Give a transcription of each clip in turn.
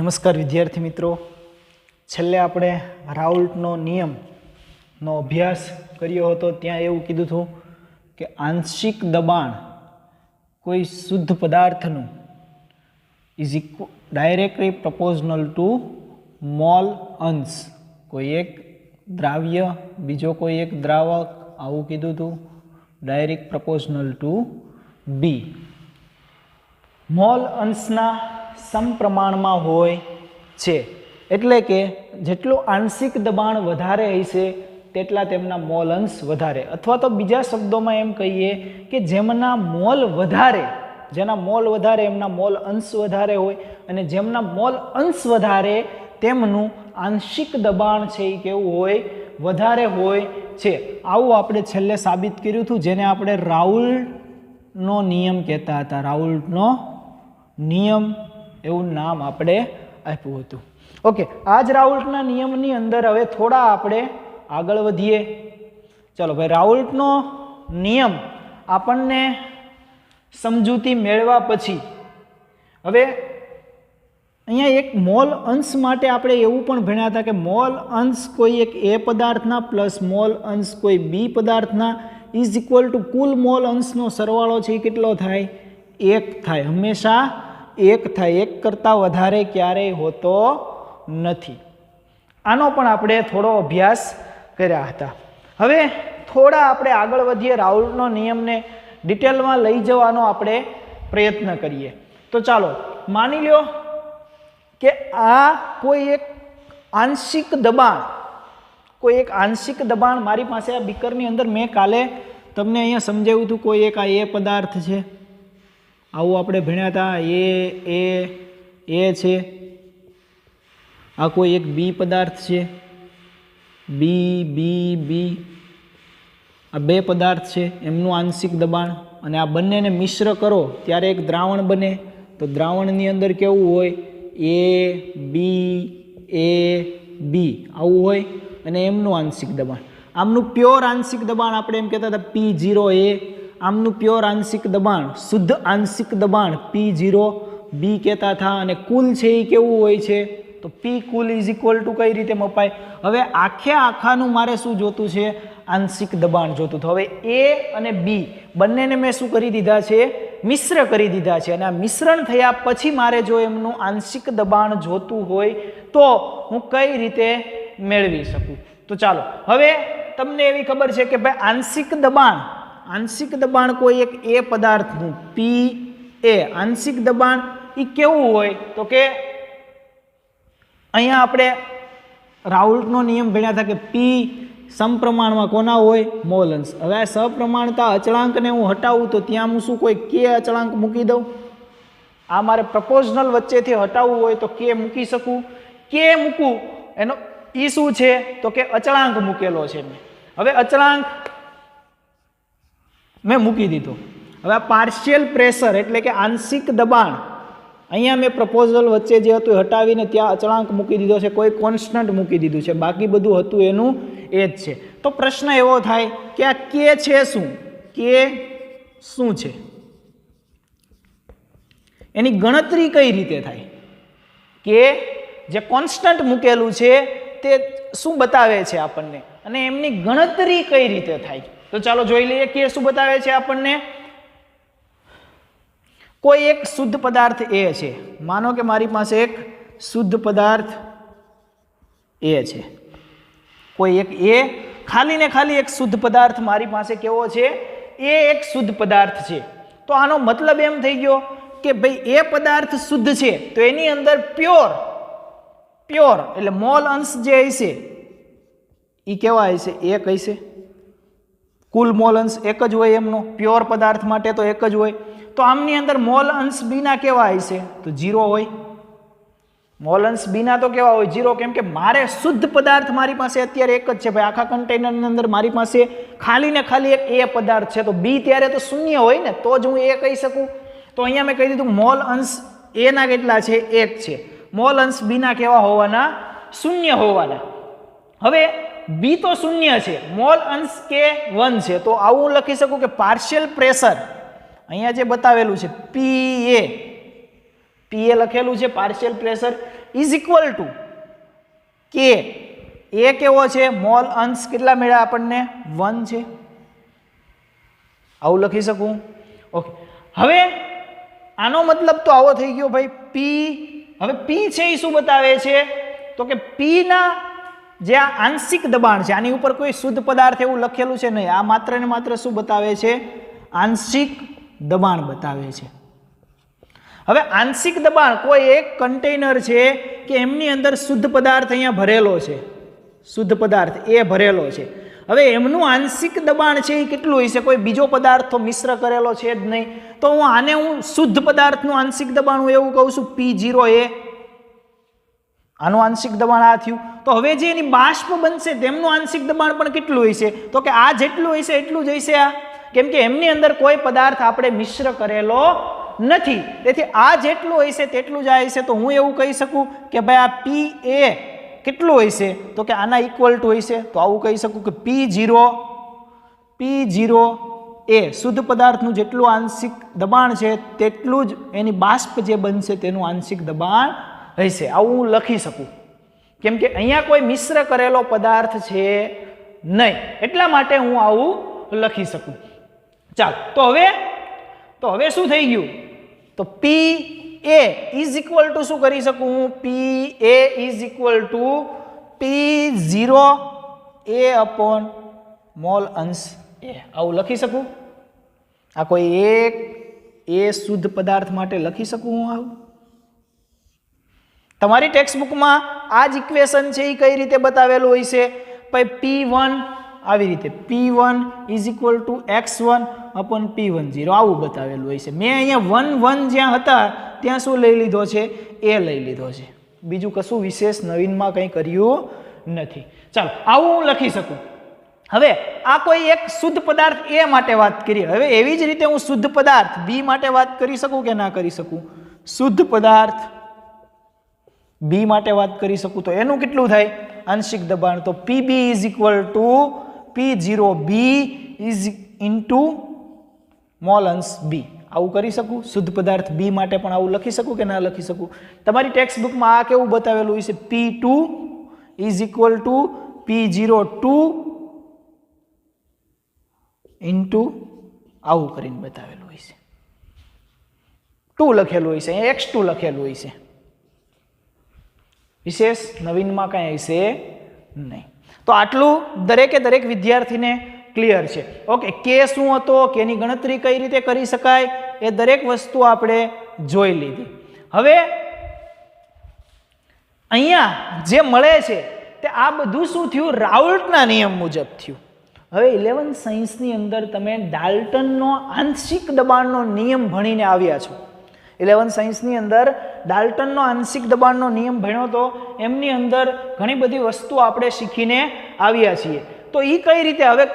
નમસ્કાર વિદ્યાર્થી મિત્રો, છેલ્લે આપણે રાઉલ્ટનો નિયમનો અભ્યાસ કર્યો હતો. ત્યાં એવું કીધું હતું કે આંશિક દબાણ કોઈ શુદ્ધ પદાર્થનું is directly proportional to mole અંશ. કોઈ એક દ્રાવ્ય બીજો કોઈ એક દ્રાવક, આવું કીધું હતું, ડાયરેક્ટ પ્રપોઝનલ ટુ બી. મોલ અંશના સમપ્રમાણમાં હોય છે, એટલે કે જેટલું આંશિક દબાણ વધારે હશે તેટલા તેમના મોલ અંશ વધારે, અથવા તો બીજા શબ્દોમાં એમ કહીએ કે જેમના મોલ વધારે, જેના મોલ વધારે એમના મોલ અંશ વધારે હોય, અને જેમના મોલ અંશ વધારે તેમનું આંશિક દબાણ છે એ કેવું હોય, વધારે હોય છે. આવું આપણે છેલ્લે સાબિત કર્યું હતું, જેને આપણે રાઉલ્ટનો નિયમ કહેતા હતા. રાઉલ્ટનો નિયમ એવું નામ આપણે આપ્યું હતું. ઓકે, આ જ રાઉલ્ટના નિયમની અંદર હવે થોડા આપણે આગળ વધીએ. ચલો ભાઈ, રાઉલ્ટનો નિયમ આપણને સમજૂતી મેળવ્યા પછી હવે અહીંયા એક મોલ અંશ માટે આપણે એવું પણ ભણ્યા હતા કે મોલ અંશ કોઈ એક એ પદાર્થના પ્લસ મોલ અંશ કોઈ બી પદાર્થના ઇઝ ઇક્વલ ટુ કુલ મોલ અંશનો સરવાળો છે એ કેટલો થાય? 1 થાય. હંમેશા 1 થાય. 1 કરતાં વધારે ક્યારેય હોતો નથી. આનો પણ આપણે થોડો અભ્યાસ કર્યા હતા. હવે થોડા આપણે આગળ વધીએ, રાઉલ્ટનો નિયમને ડિટેલમાં લઈ જવાનો આપણે પ્રયત્ન કરીએ. તો ચાલો માની લ્યો કે આ કોઈ એક આંશિક દબાણ મારી પાસે આ બીકરની અંદર મેં કાલે તમને અહીંયા સમજાવ્યું હતું. કોઈ એક આ એ પદાર્થ છે, આવું આપણે ભણ્યા હતા. એ છે. આ કોઈ એક બી પદાર્થ છે, બી. આ બે પદાર્થ છે, એમનું આંશિક દબાણ, અને આ બંનેને મિશ્ર કરો ત્યારે એક દ્રાવણ બને. તો દ્રાવણની અંદર કેવું હોય? એ બી આવું હોય, અને એમનું આંશિક દબાણ, આમનું પ્યોર આંશિક દબાણ આપણે એમ કહેતા હતા P0A. આમનું પ્યોર આંશિક દબાણ, શુદ્ધ આંશિક દબાણ P0B કહેતા હતા. અને કુલ છે એ કેવું હોય છે? તો P cool is equal two કઈ રીતે મપાય? હવે આખાનું મારે શું જોતું છે? આંશિક દબાણ જોતું. હવે એ અને બી બંનેને મેં શું કરી દીધા છે? મિશ્ર કરી દીધા છે. અને આ મિશ્રણ થયા પછી મારે જો એમનું આંશિક દબાણ જોતું હોય તો હું કઈ રીતે મેળવી શકું? તો ચાલો, હવે તમને એવી ખબર છે કે ભાઈ આંશિક દબાણ કોઈ એક એ પદાર્થનું PA આંશિક દબાણ એ કેવું હોય? તો કે અહીંયા આપણે રાઉલ્ટનો નિયમ ભણ્યા હતા કે P સમપ્રમાણમાં કોના હોય? મોલ અંશ. હવે આ સપ્રમાણતા અચળાંકને હું હટાવું તો ત્યાં હું શું કોઈ કે અચળાંક મૂકી દઉં? આ મારે પ્રપોઝનલ વચ્ચેથી હટાવવું હોય તો કે મૂકી શકું? કે મૂકું એનો ઈ શું છે? તો કે અચળાંક મૂકેલો છે મેં. હવે અચળાંક મેં મૂકી દીધો. હવે આ પાર્શિયલ પ્રેશર એટલે કે આંશિક દબાણ, અહીંયા મેં પ્રપોઝલ વચ્ચે જે હતું એ હટાવીને ત્યાં અચળાંક મૂકી દીધો છે, કોઈ કોન્સ્ટન્ટ મૂકી દીધું છે, બાકી બધું હતું એનું એ જ છે. તો પ્રશ્ન એવો થાય કે આ કે છે શું? કે શું છે? એની ગણતરી કઈ રીતે થાય? કે જે કોન્સ્ટન્ટ મૂકેલું છે તે શું બતાવે છે આપણને, અને એમની ગણતરી કઈ રીતે થાય? તો ચાલો જોઈ લઈએ. કે શું બતાવે છે આપણને? કોઈ એક શુદ્ધ પદાર્થ એ છે. માનો કે મારી પાસે એક શુદ્ધ પદાર્થ એ છે. કોઈ એક એ ખાલી ને ખાલી એક શુદ્ધ પદાર્થ મારી પાસે કેવો છે? એ એક શુદ્ધ પદાર્થ છે. તો આનો મતલબ એમ થઈ ગયો કે ભાઈ એ પદાર્થ શુદ્ધ છે તો એની અંદર પ્યોર એટલે મોલ અંશ જે હશે એ કેવા હશે? એક હશે. કુલ મોલ અંશ એક જ હોય એમનો, પ્યોર પદાર્થ માટે તો એક જ હોય. તો આમની અંદર મોલ અંશ બીના કેવા હશે? તો 0 હોય. મોલ અંશ બીના તો કેવા હોય? 0. કેમ કે મારે શુદ્ધ પદાર્થ મારી પાસે અત્યારે એક જ છે ભાઈ. આખા કન્ટેનરની અંદર મારી પાસે ખાલી ને ખાલી એક એ પદાર્થ છે, તો બી ત્યારે તો શૂન્ય હોય ને, તો જ હું એ કહી શકું. તો અહીંયા મેં કહી દીધું મોલ અંશ એ ના કેટલા છે? 1 છે. મોલ અંશ બીના કેવા હોવાના? શૂન્ય હોવાના. હવે બી તો શૂન્ય છે, મોલ અંશ કે 1 છે, તો આવું લખી શકું કે પાર્શિયલ પ્રેશર અહીંયા જે બતાવેલું છે PA લખેલું છે partial pressure is equal two કે એ કેવો છે મોલ અંશ કેટલા મળ્યા આપણને 1 છે, આવું લખી શકું. ઓકે, હવે આનો મતલબ તો આવો થઈ ગયો ભાઈ પી. હવે પી છે એ શું બતાવે છે તો કે પી ના જે આ આંશિક દબાણ છે, આની ઉપર કોઈ શુદ્ધ પદાર્થ એવું લખેલું છે નહીં, આ માત્ર ને માત્ર શું બતાવે છે આંશિક દબાણ બતાવે છે. હવે આંશિક દબાણ કોઈ એક કન્ટેનર છે કે એમની અંદર શુદ્ધ પદાર્થ અહીંયા ભરેલો છે, શુદ્ધ પદાર્થ એ ભરેલો છે. હવે એમનું આંશિક દબાણ છે એ કેટલું હશે, કોઈ બીજો પદાર્થ તો મિશ્ર કરેલો છે જ નહીં, તો હું શુદ્ધ પદાર્થનું આંશિક દબાણ હું એવું કહું છું P0A, આનું આંશિક દબાણ આ થયું. તો હવે જે એની બાષ્પ બનશે તેમનું આંશિક દબાણ પણ કેટલું હશે તો કે આ જેટલું હશે એટલું જ હશે આ, કેમ કે એમની અંદર કોઈ પદાર્થ આપણે મિશ્ર કરેલો નથી, તેથી આ જેટલું હશે તેટલું જ આ હશે. તો હું એવું કહી શકું કે ભાઈ આ PA કેટલું હશે તો કે આના ઇક્વલ ટુ હશે, તો આવું કહી શકું કે P0A શુદ્ધ પદાર્થનું જેટલું આંશિક દબાણ છે તેટલું જ એની બાષ્પ જે બનશે તેનું આંશિક દબાણ હશે, આવું હું લખી શકું, કેમ કે અહીંયા કોઈ મિશ્ર કરેલો પદાર્થ છે નહીં, એટલા માટે હું આવું લખી શકું. ચાલો, તો હવે શું થઈ ગયું તો PA ઇઝ ઇક્વલ ટુ શું કરી શકું હું, PA is equal two P0A upon mall અંશ A, આવું લખી શકું. આ કોઈ એક એ શુદ્ધ પદાર્થ માટે લખી શકું હું આવું. તમારી ટેક્સ્ટબુકમાં આ જ ઇક્વેશન છે એ કઈ રીતે બતાવેલું હોય છે ભાઈ P1 આવી રીતે P1 is equal two x1 upon P10 આવું બતાવેલું હોય છે. મેં અહીંયા 1 1 જ્યાં હતા ત્યાં શું લઈ લીધો છે એ લઈ લીધો છે, બીજું કશું વિશેષ નવીનમાં કંઈ કર્યું નથી. ચાલો, આવું હું લખી શકું. હવે આ કોઈ એક શુદ્ધ પદાર્થ એ માટે વાત કરીએ, હવે એવી જ રીતે હું શુદ્ધ પદાર્થ બી માટે વાત કરી શકું કે ના કરી શકું, શુદ્ધ પદાર્થ બી માટે વાત કરી શકું તો એનું કેટલું થાય આંશિક દબાણ, તો PB is equal two P0B is into mall અંશ બી, આવું કરી શકું. શુદ્ધ પદાર્થ બી માટે પણ આવું લખી શકું કે ના લખી શકું. તમારી ટેક્સ્ટબુકમાં આ કેવું બતાવેલું હોય છે P2 is equal two P02 into આવું કરીને બતાવેલું હોય છે, 2 લખેલું હોય છે, x2 લખેલું હોય છે, વિશેષ નવીનમાં કાંઈ હશે નહીં. તો આટલું દરેક વિદ્યાર્થીને ક્લિયર છે. ઓકે, કે શું હતો, કેની ગણતરી કઈ રીતે કરી શકાય એ દરેક વસ્તુ આપણે જોઈ લીધી. હવે અહીંયા જે મળે છે તે આ બધું શું થયું રાઉલ્ટના નિયમ મુજબ થયું. હવે 11 સાયન્સની અંદર તમે ડાલ્ટનનો આંશિક દબાણનો નિયમ ભણીને આવ્યા છો. 11 સાયન્સની અંદર ડાલ્ટનનો આંશિક દબાણનો નિયમ ભણ્યો તો એમની અંદર ઘણી બધી વસ્તુ આપણે શીખીને આવ્યા છીએ. તો એ કઈ રીતે, હવે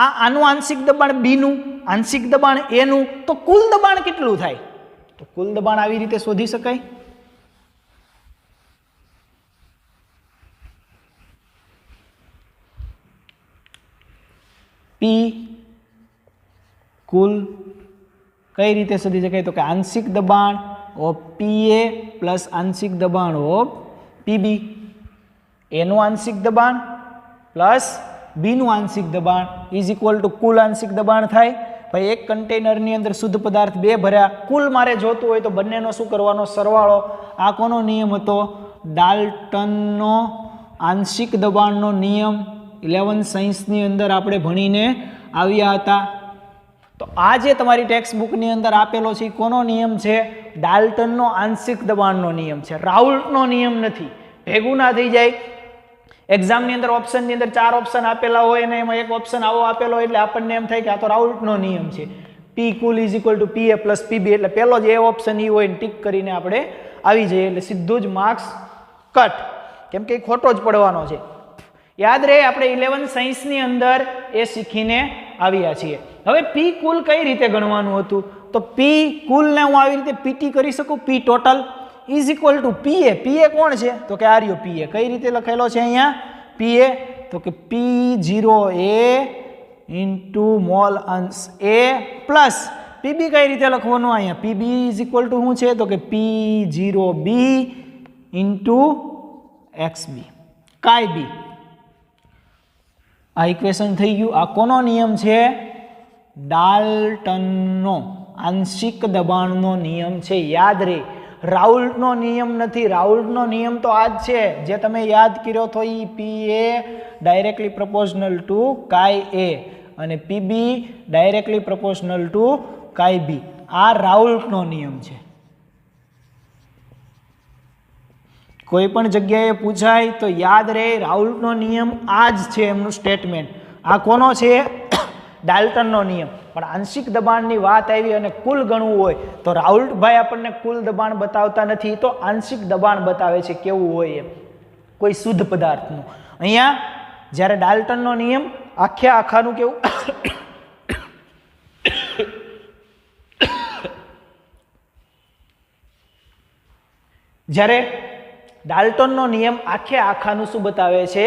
આનું આંશિક દબાણ બીનું, આંશિક દબાણ એનું, તો કુલ દબાણ કેટલું થાય, તો કુલ દબાણ આવી રીતે શોધી શકાય. પી કુલ કઈ રીતે શોધી શકાય તો કે આંશિક દબાણ ઓફ PA પ્લસ આંશિક દબાણ ઓફ PB, એનું આંશિક દબાણ પ્લસ બીનું આંશિક દબાણ ઇઝ ઇક્વલ ટુ કુલ આંશિક દબાણ થાય. ભાઈ એક કન્ટેનરની અંદર શુદ્ધ પદાર્થ 2 ભર્યા, કુલ મારે જોતું હોય તો બંનેનો શું કરવાનો સરવાળો. આ કોનો નિયમ હતો, ડાલ્ટનનો આંશિક દબાણનો નિયમ. 11 સાયન્સની અંદર આપણે ભણીને આવ્યા હતા. તો આ જે તમારી ટેક્સ્ટબુકની અંદર આપેલો છે એ કોનો નિયમ છે, ડાલ્ટનનો આંશિક દબાણનો નિયમ છે, રાઉલ્ટનો નિયમ નથી. ભેગું ના થઈ જાય. એક્ઝામની અંદર ઓપ્શનની અંદર 4 ઓપ્શન આપેલા હોય અને એમાં એક ઓપ્શન આવો આપેલો હોય એટલે આપણને એમ થાય કે આ તો રાઉલ્ટનો નિયમ છે. પી કુલ is equal to PA plus PB, એટલે પહેલો જ એ ઓપ્શન એ હોય ને ટીક કરીને આપણે આવી જઈએ એટલે સીધું જ માર્ક્સ કટ, કેમ કે એ ખોટો જ પડવાનો છે. યાદ રહે, આપણે 11 સાયન્સની અંદર એ શીખીને આવ્યા છીએ. હવે પી કુલ કઈ રીતે ગણવાનું હતું, તો પી કુલને હું આવી રીતે પીટી કરી શકું, પી total is equal to PA. PA કોણ છે તો કે આર્યો PA. કઈ રીતે લખેલો છે અહીંયા PA તો કે P0A ઇન્ટુ મોલ અંશ A પ્લસ PB કઈ રીતે લખવાનું, અહીંયા PB ઇઝ ઇક્વલ ટુ શું છે તો કે P0B ઇન્ટુ XB કાંઈ બી. આ ઇક્વેશન થઈ ગયું. આ કોનો નિયમ છે? ડાલ્ટનનો આંશિક દબાણનો નિયમ છે. યાદ રહે, રાઉલ્ટનો નિયમ નથી. રાઉલ્ટનો નિયમ તો આ જ છે જે તમે યાદ કર્યો તો એ PA ડાયરેક્ટલી પ્રપોઝનલ ટુ કાઈ A અને PB ડાયરેક્ટલી પ્રપોઝનલ ટુ કાઈ B. આ રાઉલ્ટનો નિયમ છે. કોઈ પણ જગ્યાએ પૂછાય તો યાદ રહે, રાઉલ્ટનો નિયમ આ જ છે એમનું સ્ટેટમેન્ટ. આ કોનો છે? ડાલ્ટનનો નિયમ. પણ આંશિક દબાણની વાત આવી અને કુલ ગણવું હોય તો રાઉલ્ટભાઈ આપણને કુલ દબાણ બતાવતા નથી, તો આંશિક દબાણ બતાવે છે કેવું હોય એમ, કોઈ શુદ્ધ પદાર્થનું. અહીંયા જ્યારે ડાલ્ટનનો નિયમ આખે આખાનું કેવું જ્યારે ડાલ્ટનનો નિયમ આખે આખાનું શું બતાવે છે?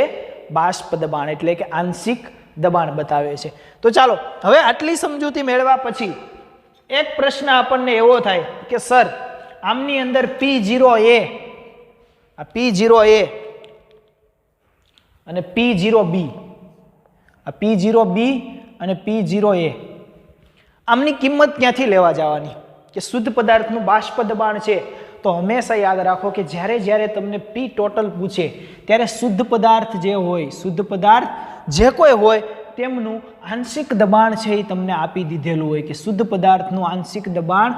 બાષ્પ દબાણ એટલે કે આંશિક દબાણ બતાવે છે. તો ચાલો હવે આટલી સમજૂતી મેળવ્યા પછી એક પ્રશ્ન આપણને એવો થાય કે સર આમની અંદર P0A, આ P0A અને P0B, આ P0B અને P0A, આમની કિંમત ક્યાંથી લેવા જવાની? કે શુદ્ધ પદાર્થનું બાષ્પ દબાણ છે તો હંમેશા યાદ રાખો કે જ્યારે જ્યારે તમને P ટોટલ પૂછે ત્યારે શુદ્ધ પદાર્થ જે હોય, શુદ્ધ પદાર્થ જે કોઈ હોય તેમનું આંશિક દબાણ છે એ તમને આપી દીધેલું હોય કે શુદ્ધ પદાર્થનું આંશિક દબાણ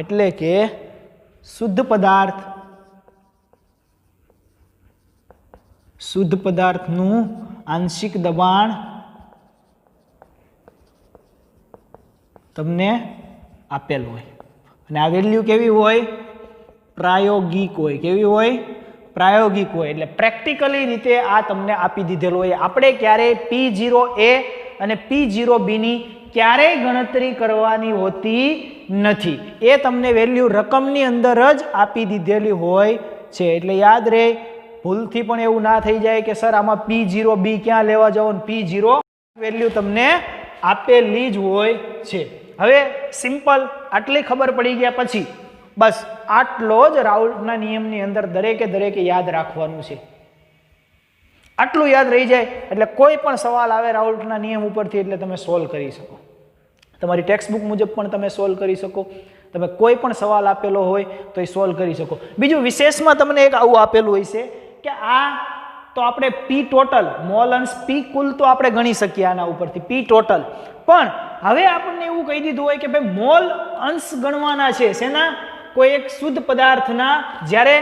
એટલે કે શુદ્ધ પદાર્થનું આંશિક દબાણ તમને આપેલું હોય અને આ વેલ્યુ કેવી હોય? પ્રાયોગિક હોય. કેવી હોય? પ્રાયોગિક હોય. એટલે પ્રેક્ટિકલી રીતે આ તમને આપી દીધેલું હોય. આપણે ક્યારેય P0A અને P0B ની ક્યારેય ગણતરી કરવાની હોતી નથી. એ તમને વેલ્યુ રકમની અંદર જ આપી દીધેલી હોય છે. એટલે યાદ રહે, ભૂલથી પણ એવું ના થઈ જાય કે સર આમાં P0B ક્યાં લેવા જાવ, P0 વેલ્યુ તમને આપેલી જ હોય છે. હવે સિમ્પલ આટલી ખબર પડી ગયા પછી બસ આટલો જ રાઉલ્ટના નિયમની અંદર દરેકે યાદ રાખવાનું છે. આટલું યાદ રહી જાય એટલે કોઈ પણ સવાલ આવે રાઉલ્ટના નિયમ ઉપરથી એટલે તમે સોલ્વ કરી શકો. તમારી ટેક્સ્ટ બુક મુજબ પણ તમે સોલ્વ કરી શકો. તમે કોઈ પણ સવાલ આપેલો હોય તો એ સોલ્વ કરી શકો. બીજું વિશેષમાં તમને એક આવું આપેલું હોય છે કે આ તો આપણે P ટોટલ મોલ અંશ P કુલ તો આપણે ગણી શકીએ આના ઉપરથી P ટોટલ, પણ હવે આપણને એવું કહી દીધું હોય કે ભાઈ મોલ અંશ ગણવાના છે શેના? કોઈ એક શુદ્ધ પદાર્થના જ્યારે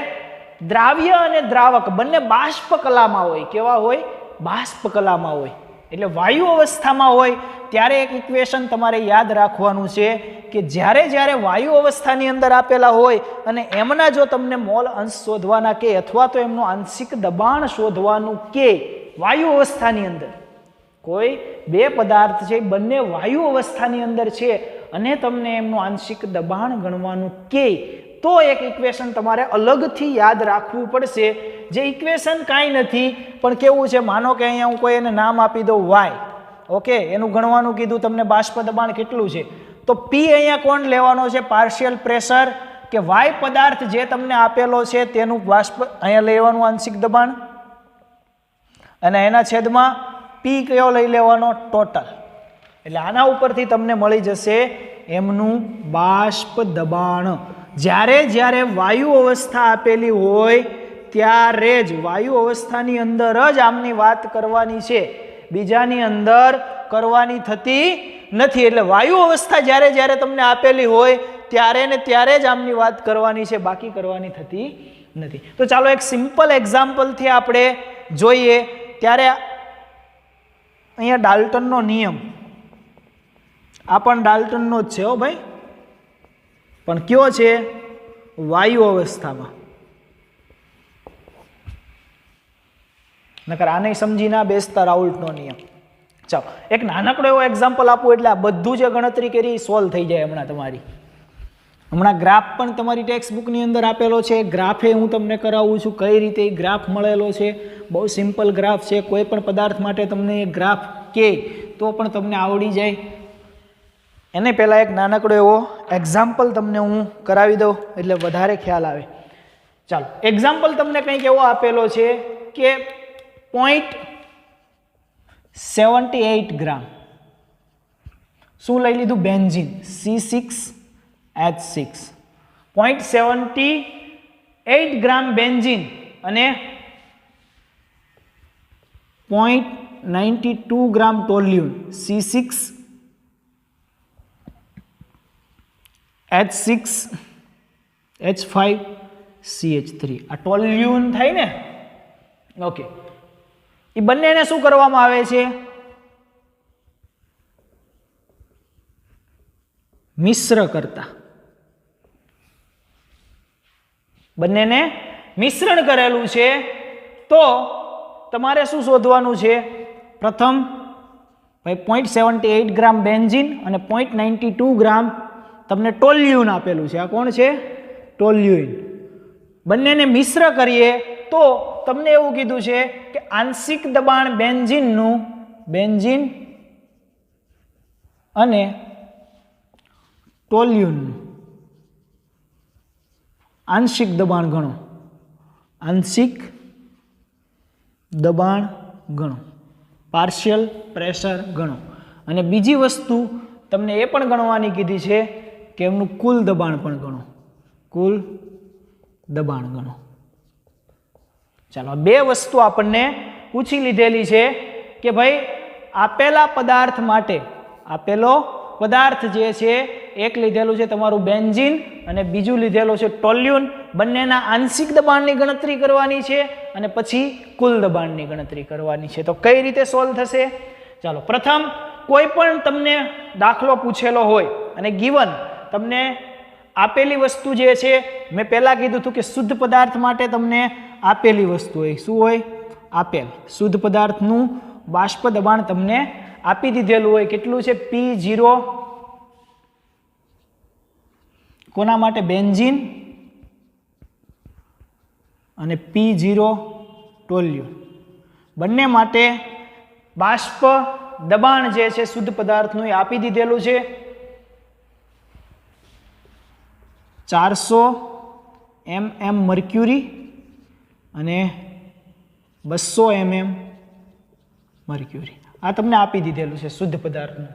દ્રાવ્ય અને દ્રાવક બંને બાષ્પ કલામાં હોય. કેવા હોય? બાષ્પ કલામાં હોય. એટલે વાયુ અવસ્થામાં હોય ત્યારે એક ઇક્વેશન તમારે યાદ રાખવાનું છે કે જ્યારે વાયુ અવસ્થાની અંદર આપેલા હોય અને એમના જો તમને મોલ અંશ શોધવાના કે અથવા તો એમનું આંશિક દબાણ શોધવાનું કે વાયુ અવસ્થાની અંદર કોઈ બે પદાર્થ છે બંને વાયુ અવસ્થાની અંદર છે અને તમને એમનું આંશિક દબાણ ગણવાનું કે તો એક ઇક્વેશન તમારે અલગથી યાદ રાખવું પડશે. જે ઇક્વેશન કાંઈ નથી પણ કેવું છે, માનો કે અહીંયા હું કોઈ એને નામ આપી દઉં Y, ઓકે, એનું ગણવાનું કીધું તમને બાષ્પ દબાણ કેટલું છે, તો P અહીંયા કોણ લેવાનો છે? પાર્શિયલ પ્રેશર કે Y પદાર્થ જે તમને આપેલો છે તેનું બાષ્પ અહીંયા લેવાનું આંશિક દબાણ અને એના છેદમાં P કયો લઈ લેવાનો? ટોટલ. એટલે આના ઉપરથી તમને મળી જશે એમનું બાષ્પ દબાણ. જ્યારે વાયુ અવસ્થા આપેલી હોય ત્યારે જ વાયુ અવસ્થાની અંદર જ આમની વાત કરવાની છે, બીજાની અંદર કરવાની થતી નથી. એટલે વાયુ અવસ્થા જ્યારે તમને આપેલી હોય ત્યારે ને ત્યારે જ આમની વાત કરવાની છે, બાકી કરવાની થતી નથી. તો ચાલો એક સિમ્પલ એક્ઝામ્પલથી આપણે જોઈએ. ત્યારે અહીંયા ડાલ્ટનનો નિયમ, આ પણ ડાલ્ટનનો જ છે હો ભાઈ, પણ કયો છે? વાયુ અવસ્થામાં. નકર આને સમજી ના બેસતા રાઉલ્ટનો નિયમ. ચાલો એક નાનકડો એવો એક્ઝામ્પલ આપું એટલે આ બધું જે ગણતરી કરી સોલ્વ થઈ જાય હમણાં તમારી. હમણાં ગ્રાફ પણ તમારી ટેક્સ્ટ બુકની અંદર આપેલો છે. ગ્રાફે હું તમને કરાવું છું કઈ રીતે ગ્રાફ મળેલો છે. બહુ સિમ્પલ ગ્રાફ છે. કોઈ પણ પદાર્થ માટે તમને એ ગ્રાફ કે તો પણ તમને આવડી જાય. એને પહેલાં એક નાનકડો એવો એક્ઝામ્પલ તમને હું કરાવી દઉં એટલે વધારે ખ્યાલ આવે. ચાલો એક્ઝામ્પલ તમને કંઈક એવો આપેલો છે કે 0.78 ગ્રામ શું લઈ લીધું બેન્ઝીન C6H6 0.78 ગ્રામ બેન્ઝીન અને 0.92 ગ્રામ ટોલ્યુન C6H5CH3 આ ટોલ્યુન થાય ને ઓકે એ બંનેને શું કરવામાં આવે છે મિશ્ર કરતા બંનેને મિશ્રણ કરેલું છે તો તમારે શું શોધવાનું છે પ્રથમ ભાઈ 0.78 ગ્રામ બેન્ઝીન અને 0.92 ગ્રામ તમને ટોલ્યુન આપેલું છે આ કોણ છે ટોલ્યુન બંનેને મિશ્ર કરીએ તો તમને એવું કીધું છે કે આંશિક દબાણ બેન્ઝીન અને ટોલ્યુન આંશિક દબાણ ગણો આંશિક દબાણ ગણો પાર્શિયલ પ્રેશર ગણો અને બીજી વસ્તુ તમને એ પણ ગણવાની કીધી છે કે એમનું કુલ દબાણ પણ ગણો કુલ દબાણ ગણો ચાલો બે વસ્તુ આપણને પૂછી લીધેલી છે કે ભાઈ આપેલા પદાર્થ માટે આપેલો પદાર્થ જે છે એક લીધેલું છે તમારું બેન્ઝીન અને બીજું લીધેલું છે ટોલ્યુન બંનેના આંશિક દબાણની ગણતરી કરવાની છે અને પછી કુલ દબાણની ગણતરી કરવાની છે તો કઈ રીતે સોલ્વ થશે ચાલો પ્રથમ કોઈ પણ તમને દાખલો પૂછેલો હોય અને ગિવન તમને આપેલી વસ્તુ જે છે મેં પહેલાં કીધું હતું કે શુદ્ધ પદાર્થ માટે તમને આપેલી વસ્તુ હોય શું હોય આપેલ શુદ્ધ પદાર્થનું બાષ્પ દબાણ તમને આપી દીધેલું હોય કેટલું છે P0 કોના માટે બેન્ઝીન અને P0 ટોલ્યુન બંને માટે બાષ્પ દબાણ જે છે શુદ્ધ પદાર્થનું એ આપી દીધેલું છે 400 mm મર્ક્યુરી અને 200 mm મર્ક્યુરી આ તમને આપી દીધેલું છે શુદ્ધ પદાર્થનું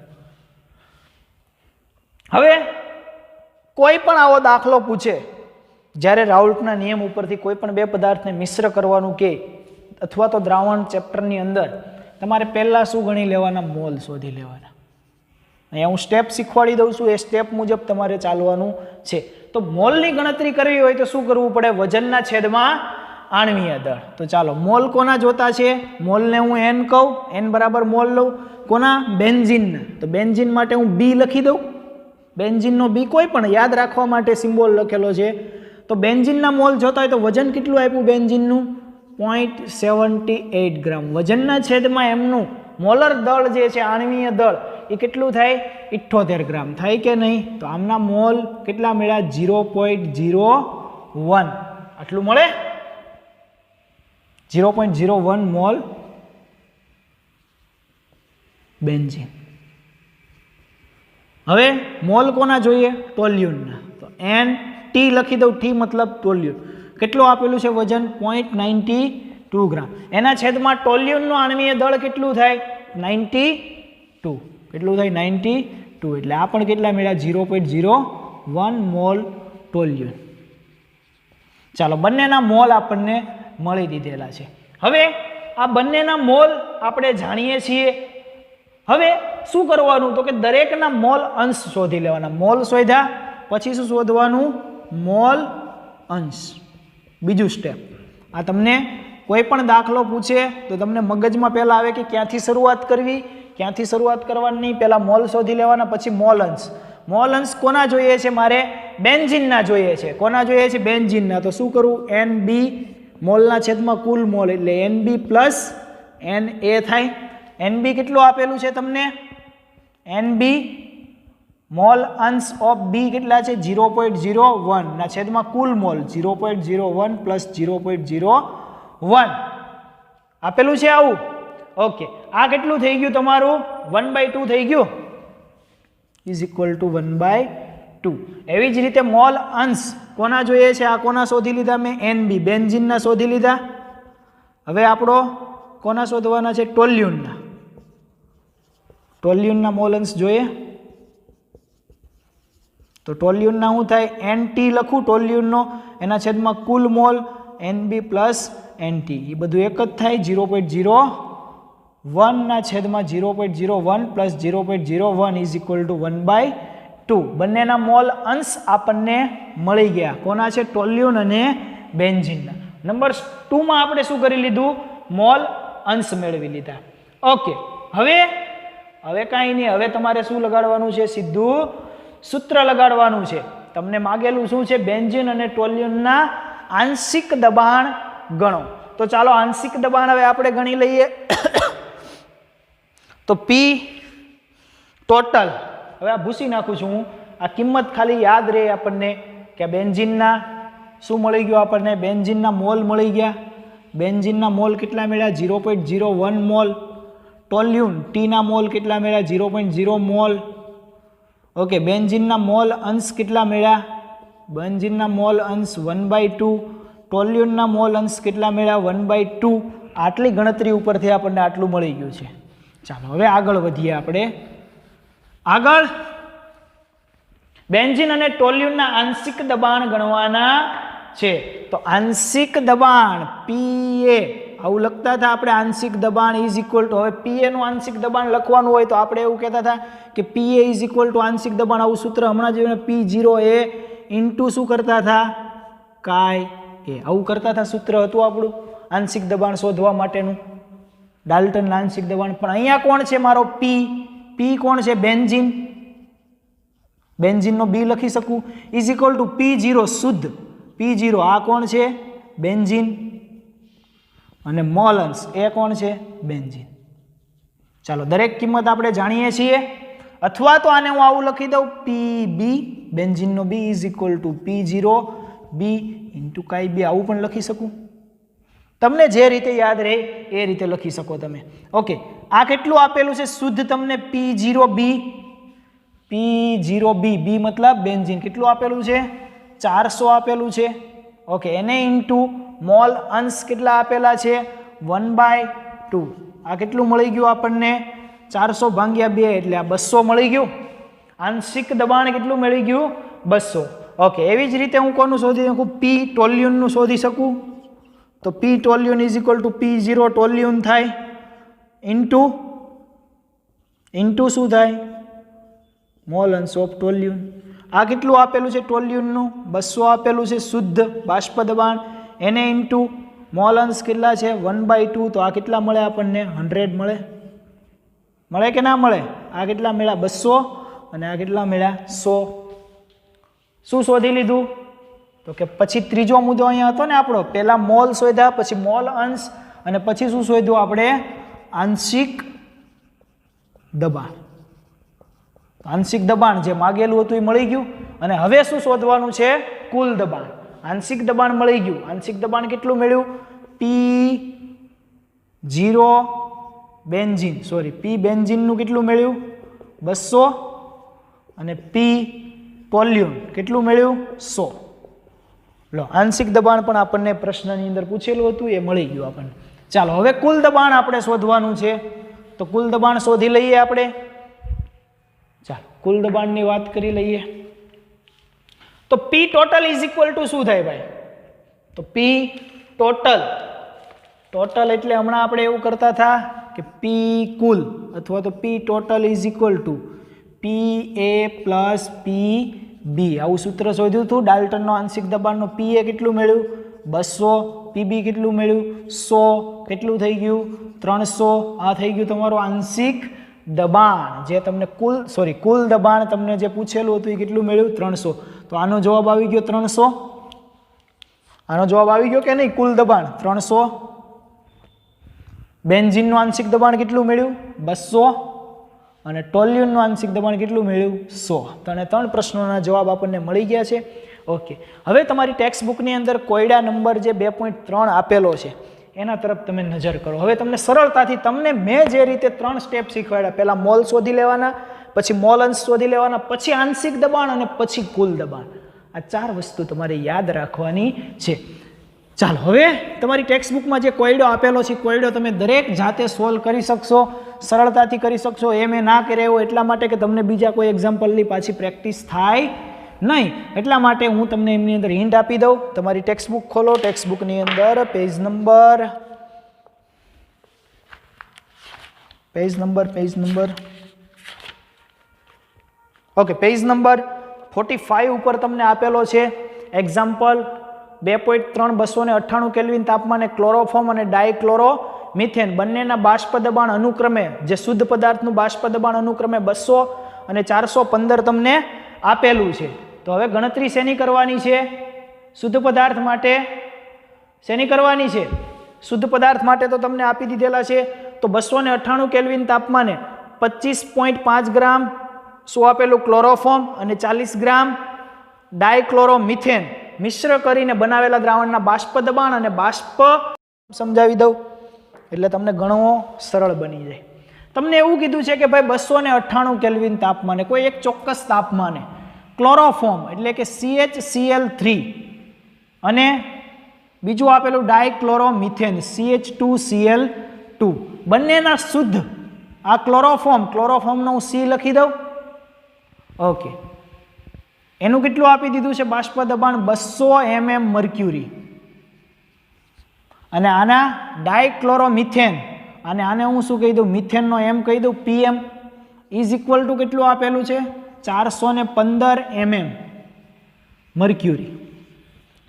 હવે કોઈ પણ આવો દાખલો પૂછે જ્યારે રાઉલ્ટના નિયમ ઉપરથી કોઈ પણ બે પદાર્થને મિશ્ર કરવાનું કે અથવા તો દ્રાવણ ચેપ્ટરની અંદર તમારે પહેલાં શું ગણી લેવાના મોલ શોધી લેવાના અહીંયા હું સ્ટેપ શીખવાડી દઉં છું એ સ્ટેપ મુજબ તમારે ચાલવાનું છે તો મોલની ગણતરી કરવી હોય તો શું કરવું પડે વજનના છેદમાં આણ્વીય દળ તો ચાલો મોલ કોના જોતા છે મોલને હું n કહું n બરાબર મોલ લઉં કોના બેન્ઝીનના તો બેન્ઝીન માટે હું B લખી દઉં બેન્ઝીનનો B કોઈ પણ યાદ રાખવા માટે સિમ્બોલ લખેલો છે તો બેન્ઝીનના મોલ જોતા હોય તો વજન કેટલું આપ્યું બેન્ઝીનનું 0.78 ગ્રામ વજનના છેદમાં એમનું મોલર દળ જે છે આણ્વીય દળ એ કેટલું થાય 78 ગ્રામ થાય કે નહીં તો આમના મોલ કેટલા મળ્યા 0.01 આટલું મળે 0.01 મોલ બેન્ઝીન હવે મોલ કોના જોઈએ ટોલ્યુનના તો N T લખી દઉં T મતલબ ટોલ્યુન કેટલું આપેલું છે વજન 0.92 ગ્રામ એના છેદમાં ટોલ્યુનનું આણ્વીય દળ કેટલું થાય 92 કેટલું થાય 92 એટલે આ પણ કેટલા મળ્યા 0.01 મોલ ટોલ્યુન ચાલો બંનેના મોલ આપણને મળી દીધેલા છે હવે આ બંનેના મોલ આપણે જાણીએ છીએ હવે શું કરવાનું તો કે દરેકના મોલ અંશ શોધી લેવાના મોલ શોધ્યા પછી શું શોધવાનું મોલ અંશ બીજું સ્ટેપ આ તમને કોઈ પણ દાખલો પૂછે તો તમને મગજમાં પહેલાં આવે કે ક્યાંથી શરૂઆત કરવી ક્યાંથી શરૂઆત કરવાની નહીં પહેલાં મોલ શોધી લેવાના પછી મોલ અંશ કોના જોઈએ છે મારે બેન્ઝીનના જોઈએ છે કોના જોઈએ છે બેન્ઝીનના તો શું કરવું NB મોલના છેદમાં કુલ મોલ એટલે NB પ્લસ NA થાય NB કેટલું આપેલું છે તમને NB મોલ અંશ ઓફ B કેટલા છે 0.01 ના છેદમાં કુલ મોલ 0.01 પ્લસ 0.01 આપેલું છે આવું ઓકે આ કેટલું થઈ ગયું તમારું 1/2 થઈ ગયું ઇઝ ઇક્વલ ટુ 1/2 એવી જ રીતે મોલ અંશ કોના જોઈએ છે? આ કોના શોધી લીધા મેં? NB બેન્ઝીનના શોધી લીધા. હવે આપણો કોના શોધવાના છે? ટોલ્યુનના. ટોલ્યુનના મોલ અંશ જોઈએ તો ટોલ્યુનના શું થાય? NT લખું ટોલ્યુનનો, એના છેદમાં કુલ મોલ NB પ્લસ NT, એ બધું એક જ થાય. 0.01 ના છેદમાં 0.01 પ્લસ 0.01 ઇઝ ઇક્વલ ટુ 1/2. બંનેના મોલ અંશ આપણને મળી ગયા. કોના છે? ટોલ્યુન અને બેન્ઝીનના. નંબર 2 માં આપણે શું કરી લીધું? મોલ અંશ મેળવી લીધા. ઓકે, હવે કાંઈ નહીં, હવે તમારે શું લગાડવાનું છે? સીધું સૂત્ર લગાડવાનું છે. તમને માગેલું શું છે? બેન્ઝીન અને ટોલ્યુનના આંશિક દબાણ ગણો. તો ચાલો આંશિક દબાણ હવે આપણે ગણી લઈએ. તો P ટોટલ, હવે આ ભૂસી નાખું છું હું, આ કિંમત ખાલી યાદ રહે આપણને કે બેન્ઝીનના શું મળી ગયું આપણને? બેન્ઝીનના મોલ મળી ગયા. બેન્ઝીનના મોલ કેટલા મળ્યા? 0.01 મોલ. ટોલ્યુન ટીના મોલ કેટલા મળ્યા? 0.0 મોલ. ઓકે, બેન્ઝીનના મોલ અંશ કેટલા મળ્યા? બેન્ઝીનના મોલ અંશ 1/2. ટોલ્યુનના મોલ અંશ કેટલા મળ્યા? 1/2. આટલી ગણતરી ઉપરથી આપણને આટલું મળી ગયું છે. ચાલો હવે આગળ વધીએ આપણે. આગળ બેન્ઝીન અને ટોલ્યુનના આંશિક દબાણ ગણવાના છે. તો આંશિક દબાણ PA આવું લખતા હતા આપણે. આંશિક દબાણ ઇઝ ઇક્વલ ટુ, હવે PA નું આંશિક દબાણ લખવાનું હોય તો આપણે એવું કહેતા હતા કે PA ઇઝ ઇક્વલ ટુ આંશિક દબાણ, આવું સૂત્ર હમણાં જોયું P0A ઇન્ટુ શું કરતા હતા? કાય A. આવું કરતા હતા, સૂત્ર હતું આપણું આંશિક દબાણ શોધવા માટેનું, ડાલ્ટનના આંશિક દબાણ. પણ અહીંયા કોણ છે મારો? P કોણ છે? બેન્ઝીન. બેન્ઝીનનો B લખી શકું ઇઝ ઇક્વલ ટુ P0 શુદ્ધ. P0 આ કોણ છે? બેન્ઝીન. અને મોલ અંશ એ કોણ છે? બેન્ઝીન. ચાલો દરેક કિંમત આપણે જાણીએ છીએ. અથવા તો આને હું આવું લખી દઉં PB બેન્ઝીનનો B is equal two P0B into કાઈ B, આવું પણ લખી શકું. તમને જે રીતે યાદ રહે એ રીતે લખી શકો તમે. ઓકે, આ કેટલું આપેલું છે શુદ્ધ તમને? P0B. P0B મતલબ બેન્ઝીન કેટલું આપેલું છે? 400 આપેલું છે. ઓકે, એને ઇન્ટુ મોલ અંશ કેટલા આપેલા છે? 1/2. આ કેટલું મળી ગયું આપણને? 400 ભાગ્યા 2 એટલે આ 200 મળી ગયું. આંશિક દબાણ કેટલું મળી ગયું? 200. ઓકે, એવી જ રીતે હું કોનું શોધી શકું? P ટોલ્યુનનું શોધી શકું. તો P toluene is equal to P0 toluene થાય ઇન્ટુ શું થાય? મોલ અંશ ઓફ ટોલ્યુન. આ કેટલું આપેલું છે? ટોલ્યુનનું 200 આપેલું છે શુદ્ધ બાષ્પ દબાણ. એને ઇન્ટુ મોલ અંશ કેટલા છે? 1/2. તો આ કેટલા મળે આપણને? 100 મળે. મળે કે ના મળે? આ કેટલા મળ્યા? 200 અને આ કેટલા મળ્યા? 100. શું શોધી લીધું? તો કે પછી ત્રીજો મુદ્દો અહીંયા હતો ને આપણો, પહેલા મોલ શોધ્યા, પછી મોલ અંશ, અને પછી શું શોધ્યું આપણે? આંશિક દબાણ. આંશિક દબાણ જે માગેલું હતું એ મળી ગયું. અને હવે શું શોધવાનું છે? કુલ દબાણ. આંશિક દબાણ મળી ગયું. આંશિક દબાણ કેટલું મળ્યું? P0 બેન્ઝીન, P બેન્ઝીનનું કેટલું મળ્યું? 200. અને P ટોલ્યુન કેટલું મળ્યું? 100. લો, આંશિક દબાણ પણ આપણને પ્રશ્નની અંદર પૂછેલું હતું, એ મળી ગયું આપણને. ચાલો હવે કુલ દબાણ આપણે શોધવાનું છે. તો કુલ દબાણ શોધી લઈએ આપણે. ચાલો કુલ દબાણની વાત કરી લઈએ. તો P total is equal two શું થાય ભાઈ? તો P ટોટલ એટલે હમણાં આપણે એવું કરતા હતા કે P કુલ અથવા તો P total is equal to PA plus PB. આવું સૂત્ર શોધ્યું હતું ડાલ્ટનનો આંશિક દબાણનો. PA કેટલું મળ્યું? 200. PB કેટલું મળ્યું? 100. કેટલું થઈ ગયું? 300. આ થઈ ગયું તમારું આંશિક દબાણ. જે તમને કુલ દબાણ તમને જે પૂછેલું હતું એ કેટલું મળ્યું? 300. તો આનો જવાબ આવી ગયો 300. આનો જવાબ આવી ગયો કે નહીં? કુલ દબાણ 300. બેન્ઝીનનું આંશિક દબાણ કેટલું મળ્યું? 200. અને ટોલ્યુનનું આંશિક દબાણ કેટલું મળ્યું? 100. તો 3 પ્રશ્નોના જવાબ આપણને મળી ગયા છે. ઓકે, હવે તમારી ટેક્સ્ટ બુકની અંદર કોયડા નંબર જે 2.3 આપેલો છે એના તરફ તમે નજર કરો. હવે તમને સરળતાથી મેં જે રીતે 3 સ્ટેપ શીખવાડ્યા, પહેલા મોલ શોધી લેવાના, પછી મોલ અંશ શોધી લેવાના, પછી આંશિક દબાણ અને પછી કુલ દબાણ. આ 4 વસ્તુ તમારે યાદ રાખવાની છે. ચાલો હવે તમારી ટેક્સ્ટ બુકમાં જે કોયડો આપેલો છે કોયડો તમે દરેક જાતે સોલ્વ કરી શકશો, સરળતાથી કરી શકશો. એ મેં ના કર્યો એટલા માટે કે તમને બીજા કોઈ એક્ઝામ્પલની પાછી પ્રેક્ટિસ થાય નહીં, એટલા માટે હું તમને એમની અંદર હિન્ટ આપી દઉં. તમારી ટેક્સ્ટ બુક ખોલો, ટેક્સ્ટ બુકની અંદર page number okay, page number 45 ઉપર તમને આપેલો છે એક્ઝામ્પલ 2.3 298 કેલ્વિન તાપમાને ક્લોરોફોર્મ અને ડાયક્લોરોમિથેન બંનેના બાષ્પ દબાણ અનુક્રમે, જે શુદ્ધ પદાર્થનું બાષ્પ દબાણ અનુક્રમે 200 અને 415 તમને આપેલું છે. તો હવે ગણતરી શેની કરવાની છે? શુદ્ધ પદાર્થ માટે શેની કરવાની છે? શુદ્ધ પદાર્થ માટે તો તમને આપી દીધેલા છે. તો 298 કેલ્વિન તાપમાને 25.5 ગ્રામ શું આપેલું? ક્લોરોફોર્મ અને 40 ગ્રામ ડાયક્લોરોમિથેન મિશ્ર કરીને બનાવેલા દ્રાવણના બાષ્પ દબાણ અને બાષ્પ સમજાવી દઉં એટલે તમને ગણવો સરળ બની જાય. તમને એવું કીધું છે કે ભાઈ 298 કેલ્વિન તાપમાને કોઈ એક ચોક્કસ તાપમાને ક્લોરોફોર્મ એટલે કે CHCl3 અને બીજું આપેલું ડાયક્લોરોમિથેન CH2Cl2 બંનેના શુદ્ધ આ ક્લોરોફોર્મનો હું C લખી દઉં. ઓકે, એનું કેટલું આપી દીધું છે બાષ્પ દબાણ? 200 mm મર્ક્યુરી. અને આના ડાયક્લોરોમિથેન અને આને હું શું કહી દઉં? મિથેનનો એમ કહી દઉં PM ઇઝ ઇક્વલ ટુ કેટલું આપેલું છે? 415 mm મર્ક્યુરી.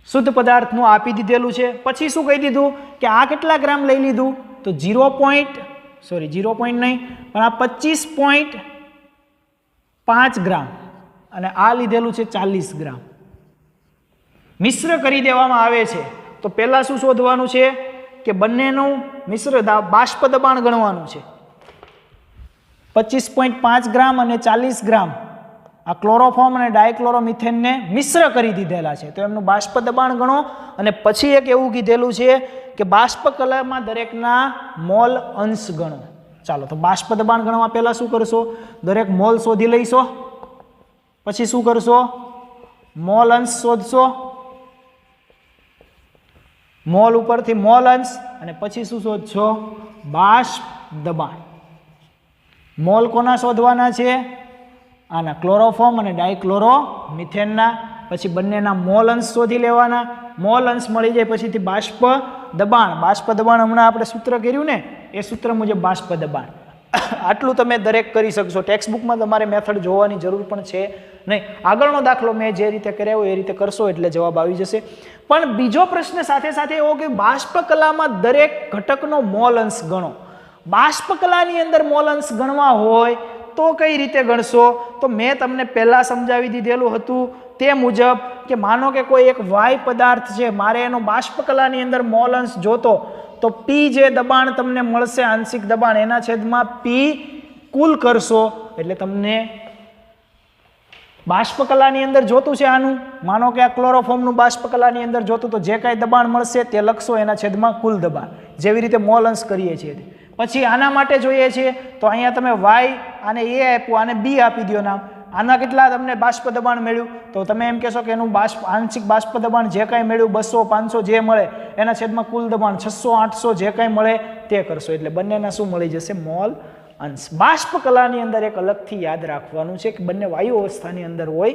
શુદ્ધ પદાર્થનું આપી દીધેલું છે. પછી શું કહી દીધું કે આ કેટલા ગ્રામ લઈ લીધું? તો 0 નહીં પણ આ 25.5 ગ્રામ અને આ લીધેલું છે 40 ગ્રામ. મિશ્ર કરી દેવામાં આવે છે. તો પહેલા શું શોધવાનું છે કે બંનેનું મિશ્ર બાષ્પ દબાણ ગણવાનું છે. 25.5 ગ્રામ અને 40 ગ્રામ આ ક્લોરોફોર્મ અને ડાયક્લોરોમિથેનને મિશ્ર કરી દીધેલા છે. તો એમનું બાષ્પ દબાણ ગણો. અને પછી એક એવું કીધેલું છે કે બાષ્પ કલામાં દરેકના મોલ અંશ ગણો. ચાલો, તો બાષ્પ દબાણ ગણવા પહેલા શું કરશો? દરેક મોલ શોધી લઈશો. પછી શું કરશો? મોલ અંશ શોધશો. મોલ ઉપરથી મોલ અંશ અને પછી શું શોધશો? બાષ્પ દબાણ. મોલ કોના શોધવાના છે? આના ક્લોરોફોર્મ અને ડાયક્લોરોમિથેનના. પછી બંનેના મોલ અંશ શોધી લેવાના. મોલ અંશ મળી જાય પછીથી બાષ્પ દબાણ. બાષ્પ દબાણ હમણાં આપણે સૂત્ર કર્યું ને, એ સૂત્ર મુજબ બાષ્પ દબાણ. આટલું તમે દરેક કરી શકશો. ટેક્સ્ટ બુકમાં તમારે મેથડ જોવાની જરૂર પણ છે નહીં. આગળનો દાખલો મેં જે રીતે કર્યો એ રીતે કરશો એટલે જવાબ આવી જશે. પણ બીજો પ્રશ્ન સાથે સાથે એવો કે બાષ્પ કલામાં દરેક ઘટકનો મોલ અંશ ગણો. બાષ્પ કલાની અંદર મોલ અંશ ગણવા હોય તો કઈ રીતે ગણશો? તો મેં તમને પહેલા સમજાવી દીધેલું હતું તે મુજબ કે માનો કે કોઈ એક વાય પદાર્થ છે, મારે એનો બાષ્પ કલાની અંદર મોલ અંશ જોતો, તો P જે દબાણ તમને મળશે આંશિક દબાણ એના છેદમાં P કુલ કરશો એટલે તમને બાષ્પ કલાની અંદર જોતું છે આનું. માનો કે આ ક્લોરોફોર્મનું બાષ્પ કલાની અંદર જોતું, તો જે કાંઈ દબાણ મળશે તે લખશો એના છેદમાં કુલ દબાણ, જેવી રીતે મોલ અંશ કરીએ છીએ. પછી આના માટે જોઈએ છીએ તો અહીંયા તમે Y આને A આપ્યું, આને B આપી દો નામ. આના કેટલા તમને બાષ્પ દબાણ મળ્યું? તો તમે એમ કહેશો કે એનું આંશિક બાષ્પ દબાણ જે કાંઈ મળ્યું 200 500 જે મળે એના છેદમાં કુલ દબાણ 600 800 જે કાંઈ મળે તે કરશો એટલે બંનેના શું મળી જશે? મોલ અંશ. બાષ્પ કલાની અંદર એક અલગથી યાદ રાખવાનું છે કે બંને વાયુ અવસ્થાની અંદર હોય